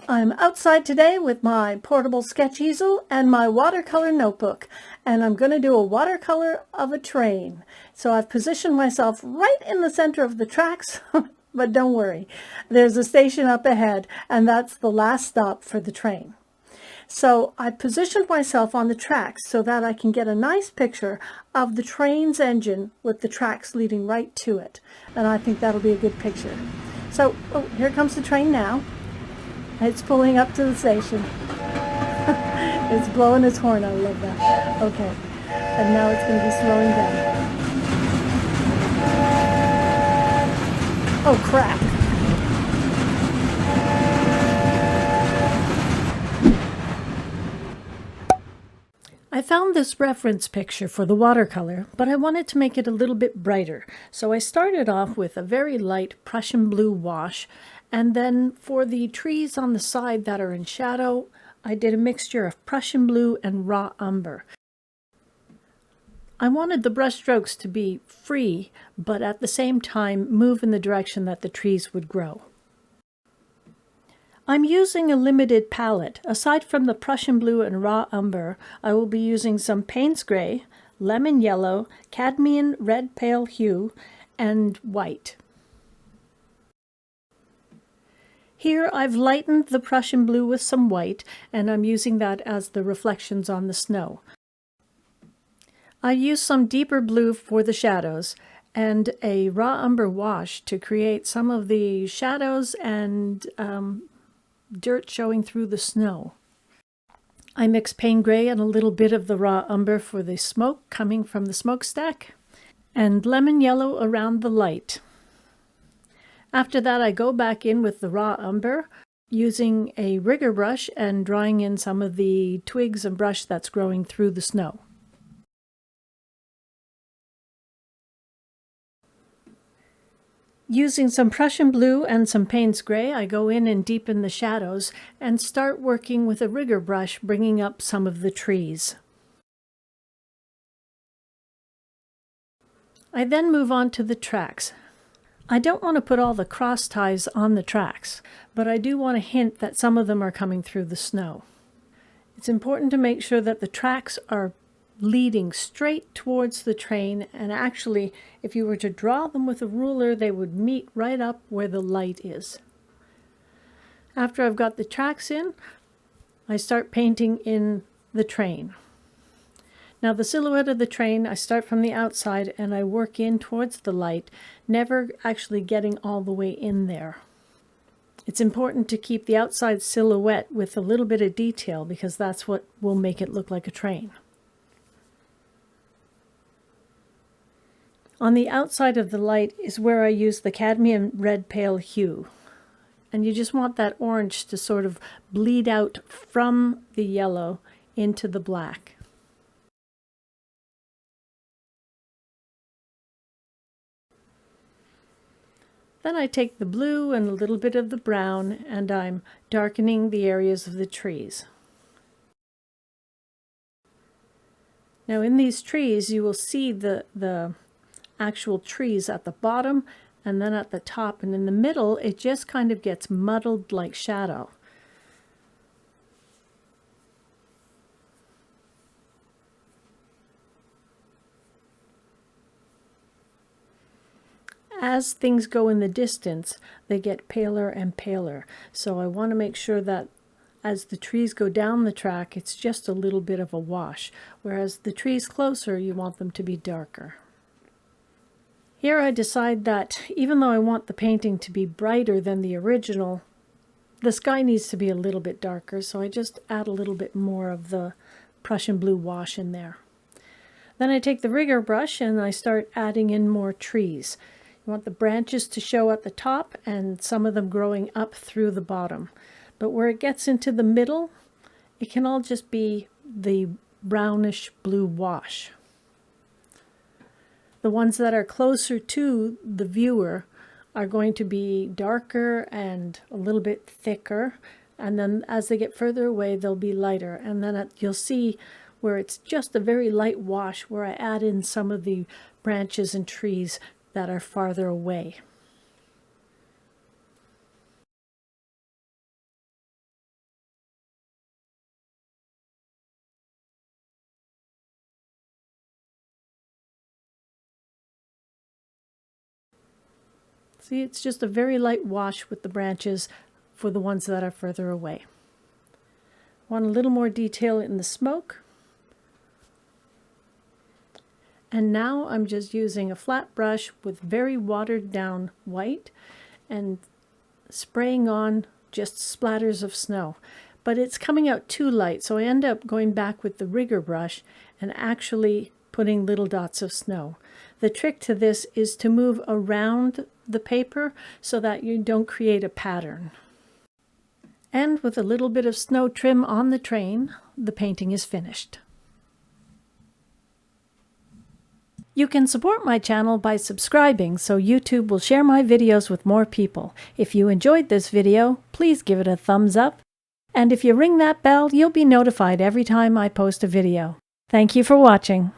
I'm outside today with my portable sketch easel and my watercolor notebook, and I'm going to do a watercolor of a train. So I've positioned myself right in the center of the tracks, but don't worry, there's a station up ahead, and that's the last stop for the train. So I positioned myself on the tracks so that I can get a nice picture of the train's engine with the tracks leading right to it, and I think that'll be a good picture. So, here comes the train now. It's pulling up to the station. It's blowing its horn. I love that. Okay. And now it's going to be slowing down. Oh, crap. I found this reference picture for the watercolor, but I wanted to make it a little bit brighter. So I started off with a very light Prussian blue wash, and then for the trees on the side that are in shadow, I did a mixture of Prussian blue and raw umber. I wanted the brush strokes to be free, but at the same time move in the direction that the trees would grow. I'm using a limited palette. Aside from the Prussian blue and raw umber, I will be using some Payne's gray, lemon yellow, cadmium red pale hue, and white. Here I've lightened the Prussian blue with some white, and I'm using that as the reflections on the snow. I used some deeper blue for the shadows and a raw umber wash to create some of the shadows and dirt showing through the snow. I mixed Payne gray and a little bit of the raw umber for the smoke coming from the smokestack, and lemon yellow around the light. After that, I go back in with the raw umber, using a rigger brush and drawing in some of the twigs and brush that's growing through the snow. Using some Prussian blue and some Payne's gray, I go in and deepen the shadows and start working with a rigger brush, bringing up some of the trees. I then move on to the tracks. I don't want to put all the cross ties on the tracks, but I do want to hint that some of them are coming through the snow. It's important to make sure that the tracks are leading straight towards the train, and actually, if you were to draw them with a ruler, they would meet right up where the light is. After I've got the tracks in, I start painting in the train. Now the silhouette of the train, I start from the outside and I work in towards the light, never actually getting all the way in there. It's important to keep the outside silhouette with a little bit of detail because that's what will make it look like a train. On the outside of the light is where I use the cadmium red pale hue. And you just want that orange to sort of bleed out from the yellow into the black. Then I take the blue and a little bit of the brown and I'm darkening the areas of the trees. Now in these trees you will see the actual trees at the bottom and then at the top, and in the middle it just kind of gets muddled like shadow. As things go in the distance, they get paler and paler, so I want to make sure that as the trees go down the track, it's just a little bit of a wash, whereas the trees closer, you want them to be darker. Here I decide that even though I want the painting to be brighter than the original, the sky needs to be a little bit darker, so I just add a little bit more of the Prussian blue wash in there. Then I take the rigger brush and I start adding in more trees. You want the branches to show at the top and some of them growing up through the bottom. But where it gets into the middle, it can all just be the brownish blue wash. The ones that are closer to the viewer are going to be darker and a little bit thicker, and then as they get further away they'll be lighter, and then you'll see where it's just a very light wash where I add in some of the branches and trees that are farther away. See, it's just a very light wash with the branches for the ones that are further away. Want a little more detail in the smoke. And now I'm just using a flat brush with very watered down white and spraying on just splatters of snow. But it's coming out too light, so I end up going back with the rigger brush and actually putting little dots of snow. The trick to this is to move around the paper so that you don't create a pattern. And with a little bit of snow trim on the train, the painting is finished. You can support my channel by subscribing so YouTube will share my videos with more people. If you enjoyed this video, please give it a thumbs up. And if you ring that bell, you'll be notified every time I post a video. Thank you for watching.